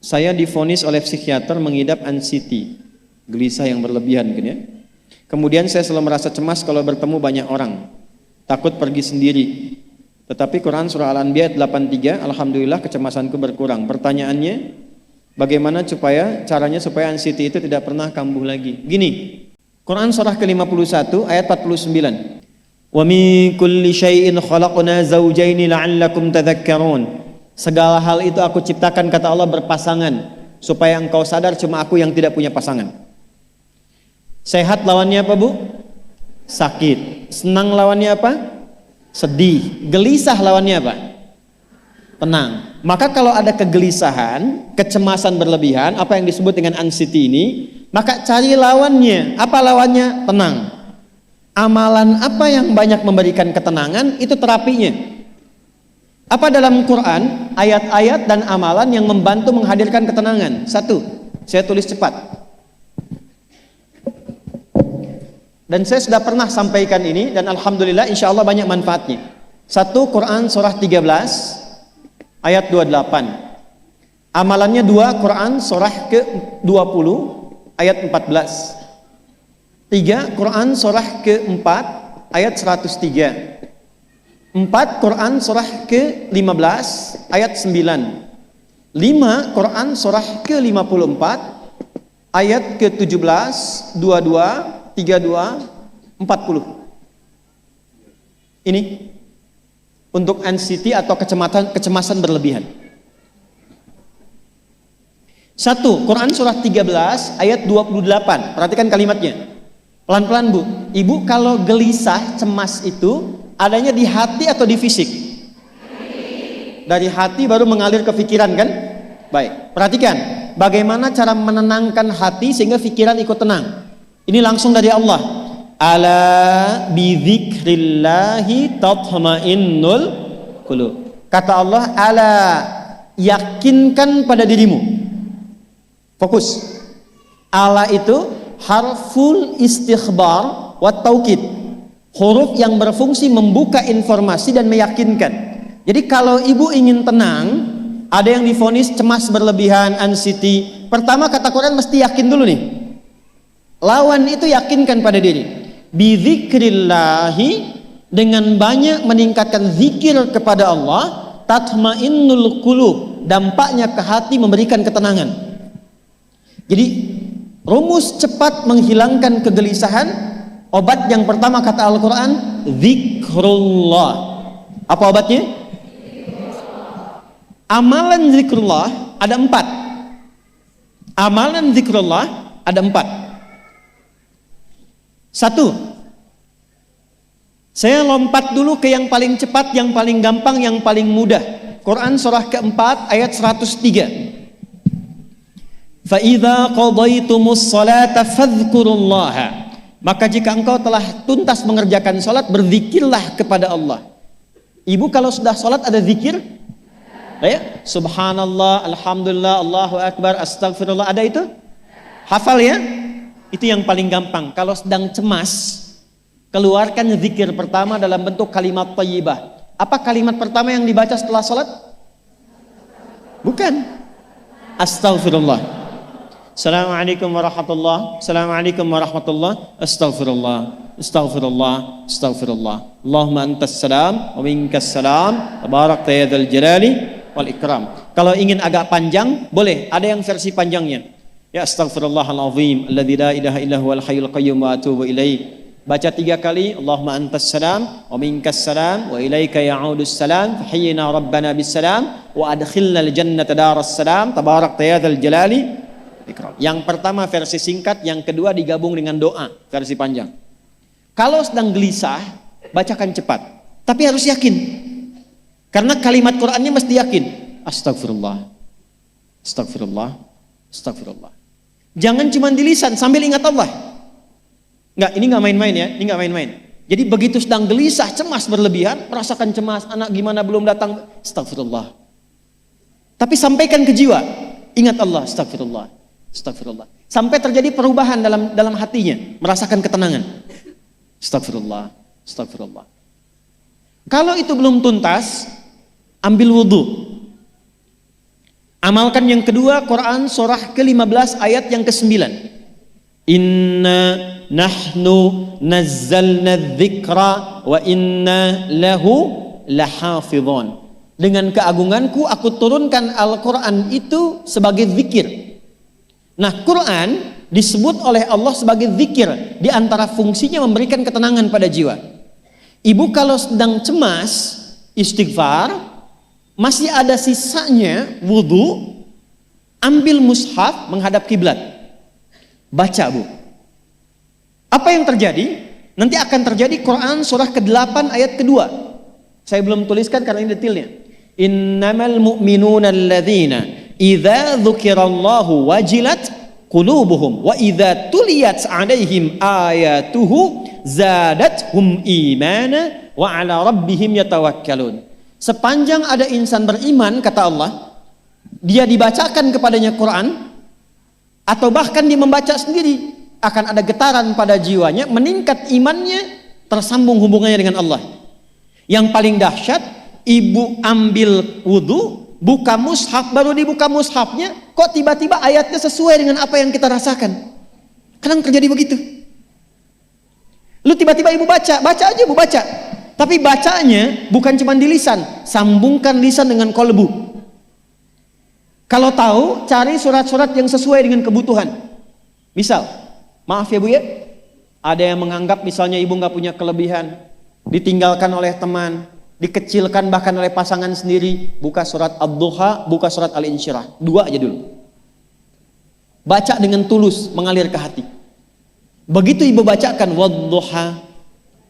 Saya divonis oleh psikiater mengidap anxiety, gelisah yang berlebihan gitu ya. Kemudian saya selalu merasa cemas kalau bertemu banyak orang, takut pergi sendiri. Tetapi Quran surah Al-Anbiya 83, alhamdulillah kecemasanku berkurang. Pertanyaannya, bagaimana caranya supaya anxiety itu tidak pernah kambuh lagi? Gini, Quran surah ke-51 ayat 49. Wa min kulli syai'in khalaqna zawjaini la'allakum tadhakkarun. Segala hal itu aku ciptakan, kata Allah, berpasangan supaya engkau sadar cuma aku yang tidak punya pasangan. Sehat lawannya apa, Bu? Sakit. Senang lawannya apa? Sedih. Gelisah lawannya apa? Tenang. Maka kalau ada kegelisahan, kecemasan berlebihan, apa yang disebut dengan anxiety ini, maka cari lawannya. Apa lawannya? Tenang. Amalan apa yang banyak memberikan ketenangan, itu terapinya. Apa dalam Quran ayat-ayat dan amalan yang membantu menghadirkan ketenangan? Satu, saya tulis cepat. Dan saya sudah pernah sampaikan ini dan alhamdulillah insya Allah banyak manfaatnya. Satu, Quran surah 13 ayat 28. Amalannya dua, Quran surah ke-20 ayat 14. Tiga, Quran surah ke-4 ayat 103. 4, Quran surah ke-15 ayat 9. 5, Quran surah ke-54 ayat ke-17, 22, 32, 40. Ini untuk anxiety atau kecemasan berlebihan. 1, Quran surah 13 ayat 28. Perhatikan kalimatnya. Pelan-pelan, Bu. Ibu kalau gelisah, cemas itu adanya di hati atau di fisik? Dari hati baru mengalir ke pikiran kan? Baik, perhatikan bagaimana cara menenangkan hati sehingga pikiran ikut tenang. Ini langsung dari Allah. Ala bidzikrillahi tatma'innul qulub. Kata Allah, ala, yakinkan pada dirimu. Fokus. Ala itu harful istikhbar wa taukid, huruf yang berfungsi membuka informasi dan meyakinkan. Jadi kalau ibu ingin tenang, ada yang divonis cemas berlebihan, anxiety, pertama kata Quran mesti yakin dulu nih. Lawan itu yakinkan pada diri. Bidzikrillahi, dengan banyak meningkatkan zikir kepada Allah, tatmainnul qulub, dampaknya ke hati memberikan ketenangan. Jadi rumus cepat menghilangkan kegelisahan, obat yang pertama kata Al-Quran, zikrullah. Apa obatnya? Amalan zikrullah ada 4. Amalan zikrullah ada 4. 1, saya lompat dulu ke yang paling cepat, yang paling gampang, yang paling mudah. Quran surah ke-4 ayat 103. Fa'idha qadaitumus salata fadhkurullaha. Maka jika engkau telah tuntas mengerjakan salat, berzikirlah kepada Allah. Ibu kalau sudah salat ada zikir? Ya, subhanallah, alhamdulillah, Allahu akbar, astagfirullah, ada itu? Hafal ya? Itu yang paling gampang. Kalau sedang cemas, keluarkan zikir pertama dalam bentuk kalimat thayyibah. Apa kalimat pertama yang dibaca setelah salat? Bukan. Astagfirullah. Assalamualaikum warahmatullah. Assalamualaikum warahmatullah. Astaghfirullah. Astaghfirullah. Astaghfirullah. Allahumma antas salam wa minkas salam. Tabarakta ya dzal jalali wal ikram. Kalau ingin agak panjang, boleh. Ada yang versi panjangnya. Ya astaghfirullahalazim alladzi la ilaha illa huwal hayyul qayyum wa atubu ilaih. Baca 3 kali. Allahumma antas salam wa minkas salam wa ilaika ya'udus salam. Fahayyina rabbana bis salam wa adkhilna al jannata daras salam. Tabarakta ya dzal jalali. Yang pertama versi singkat, yang kedua digabung dengan doa versi panjang. Kalau sedang gelisah, bacakan cepat, tapi harus yakin, karena kalimat Qurannya mesti yakin. Astagfirullah, astagfirullah, astagfirullah. Jangan cuma di lisan sambil ingat Allah. Enggak, ini enggak main-main ya, ini enggak main-main. Jadi begitu sedang gelisah, cemas berlebihan, merasakan cemas, anak gimana belum datang, astagfirullah. Tapi sampaikan ke jiwa, ingat Allah, astagfirullah. Astagfirullah. Sampai terjadi perubahan dalam hatinya, merasakan ketenangan. Astagfirullah, astagfirullah. Kalau itu belum tuntas, ambil wudu. Amalkan yang kedua, Quran surah ke-15 ayat yang ke-9. Inna nahnu nazzalna dzikra wa inna lahu lahafidhun. Dengan keagunganku aku turunkan Al-Quran itu sebagai zikir. Nah, Quran disebut oleh Allah sebagai zikir. Di antara fungsinya memberikan ketenangan pada jiwa. Ibu kalau sedang cemas, istighfar, masih ada sisanya wudu, ambil mushaf menghadap kiblat. Baca, Bu. Apa yang terjadi? Nanti akan terjadi Quran surah ke-8 ayat kedua. Saya belum tuliskan karena ini detailnya. Innamal mu'minuna alladzina idza dzukirallahu wajilat qulubuhum wa idza tuliyat 'alaihim ayatuhu zadathum imana wa 'ala rabbihim yatawakkalun. Sepanjang ada insan beriman, kata Allah, dia dibacakan kepadanya Quran atau bahkan dia membaca sendiri, akan ada getaran pada jiwanya, meningkat imannya, tersambung hubungannya dengan Allah. Yang paling dahsyat, ibu ambil wudu, buka mushaf, baru dibuka mushafnya, kok tiba-tiba ayatnya sesuai dengan apa yang kita rasakan. Kadang terjadi begitu. Lu tiba-tiba ibu baca aja ibu baca. Tapi bacanya bukan cuma di lisan, sambungkan lisan dengan kolbu. Kalau tahu, cari surat-surat yang sesuai dengan kebutuhan. Misal, maaf ya Bu ya, ada yang menganggap misalnya ibu nggak punya kelebihan, ditinggalkan oleh teman, dikecilkan bahkan oleh pasangan sendiri, buka surat Ad-Duha, buka surat Al-Insyirah, 2 aja dulu. Baca dengan tulus, mengalir ke hati. Begitu ibu bacakan Wad-Duha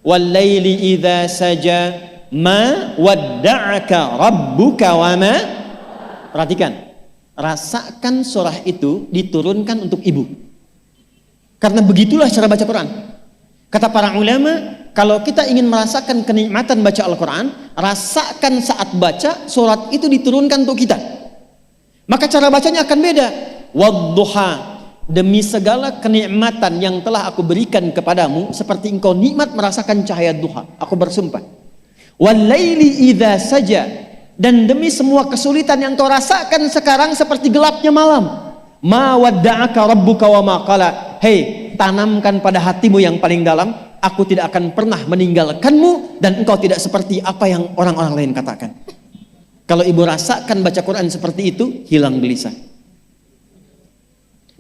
wal-laili idza saja ma wadda'aka rabbuka wa ma. Perhatikan, rasakan surah itu diturunkan untuk ibu. Karena begitulah cara baca Quran. Kata para ulama, kalau kita ingin merasakan kenikmatan baca Al-Quran, rasakan saat baca, surat itu diturunkan untuk kita. Maka cara bacanya akan beda. Wadduha, demi segala kenikmatan yang telah aku berikan kepadamu, seperti engkau nikmat merasakan cahaya duha, aku bersumpah. Walaili idza saja, dan demi semua kesulitan yang kau rasakan sekarang seperti gelapnya malam. Ma wadda'aka rabbuka wa ma qala. Hei, tanamkan pada hatimu yang paling dalam, aku tidak akan pernah meninggalkanmu dan engkau tidak seperti apa yang orang-orang lain katakan. Kalau ibu rasakan baca Quran seperti itu, hilang gelisah.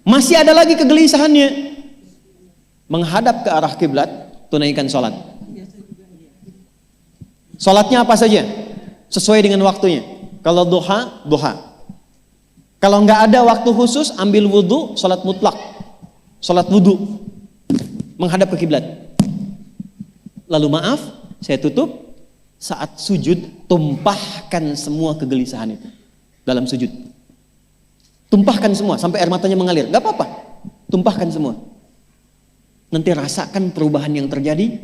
Masih ada lagi kegelisahannya, menghadap ke arah kiblat, tunaikan sholat. Sholatnya apa saja? Sesuai dengan waktunya. Kalau duha, duha. Kalau nggak ada waktu khusus, ambil wudhu, sholat mutlak. Sholat wudhu, menghadap ke kiblat. Lalu maaf, saya tutup, saat sujud, tumpahkan semua kegelisahan itu dalam sujud. Tumpahkan semua, sampai air matanya mengalir. Gak apa-apa, tumpahkan semua. Nanti rasakan perubahan yang terjadi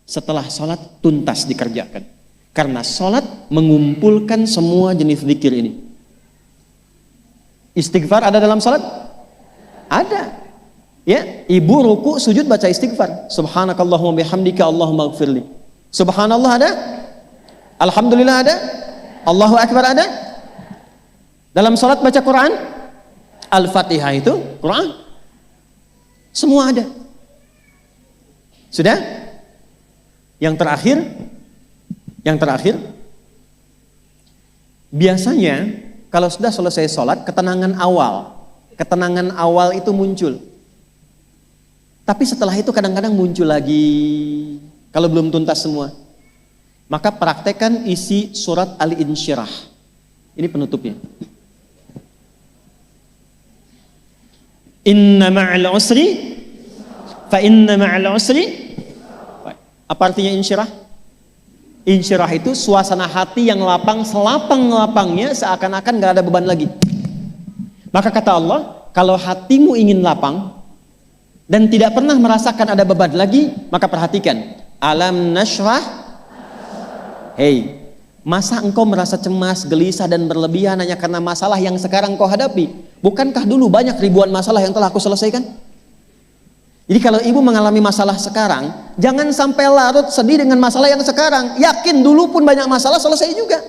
setelah sholat tuntas dikerjakan. Karena sholat mengumpulkan semua jenis zikir ini. Istighfar ada dalam sholat? Ada. Ya, ibu ruku sujud baca istighfar. Subhanakallahumma bihamdika Allahumma ighfirli. Subhanallah ada? Alhamdulillah ada? Allahu Akbar ada? Dalam sholat baca Quran? Al-Fatihah itu Quran. Semua ada. Sudah? Yang terakhir, biasanya kalau sudah selesai sholat, ketenangan awal itu muncul. Tapi setelah itu kadang-kadang muncul lagi, kalau belum tuntas semua. Maka praktekkan isi surat Al-Insyirah. Ini penutupnya. Inna ma'al usri fa inna ma'al usri. Apa artinya insyirah? Insyirah itu suasana hati yang lapang, selapang-lapangnya seakan-akan gak ada beban lagi. Maka kata Allah, kalau hatimu ingin lapang dan tidak pernah merasakan ada beban lagi, maka perhatikan, alam nashrah. Hei, masa engkau merasa cemas, gelisah dan berlebihan hanya karena masalah yang sekarang kau hadapi? Bukankah dulu banyak ribuan masalah yang telah aku selesaikan? Jadi kalau ibu mengalami masalah sekarang, jangan sampai larut sedih dengan masalah yang sekarang. Yakin dulu pun banyak masalah selesai juga.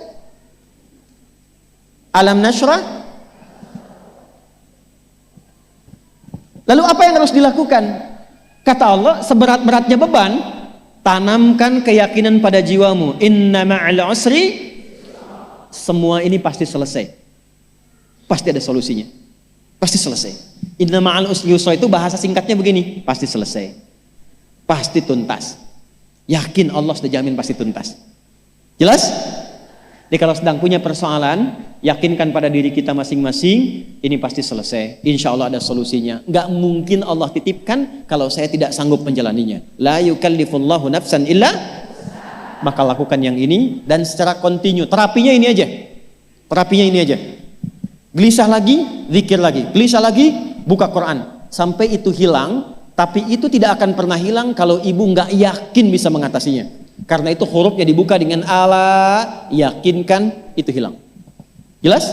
Alam nashrah, Lalu apa yang harus dilakukan? Kata Allah, seberat-beratnya beban, tanamkan keyakinan pada jiwamu. Inna ma'al usri, semua ini pasti selesai. Pasti ada solusinya. Pasti selesai. Inna ma'al usri yusra itu bahasa singkatnya begini, pasti selesai. Pasti tuntas. Yakin Allah sudah jamin pasti tuntas. Jelas? Jadi kalau sedang punya persoalan, yakinkan pada diri kita masing-masing, ini pasti selesai. Insya Allah ada solusinya. Nggak mungkin Allah titipkan kalau saya tidak sanggup menjalaninya. La yukallifullahu nafsan illa, maka lakukan yang ini dan secara kontinu. Terapinya ini aja. Terapinya ini aja. Gelisah lagi, zikir lagi. Gelisah lagi, buka Quran. Sampai itu hilang, tapi itu tidak akan pernah hilang kalau ibu nggak yakin bisa mengatasinya. Karena itu hurufnya dibuka dengan ala, yakinkan, itu hilang. Jelas?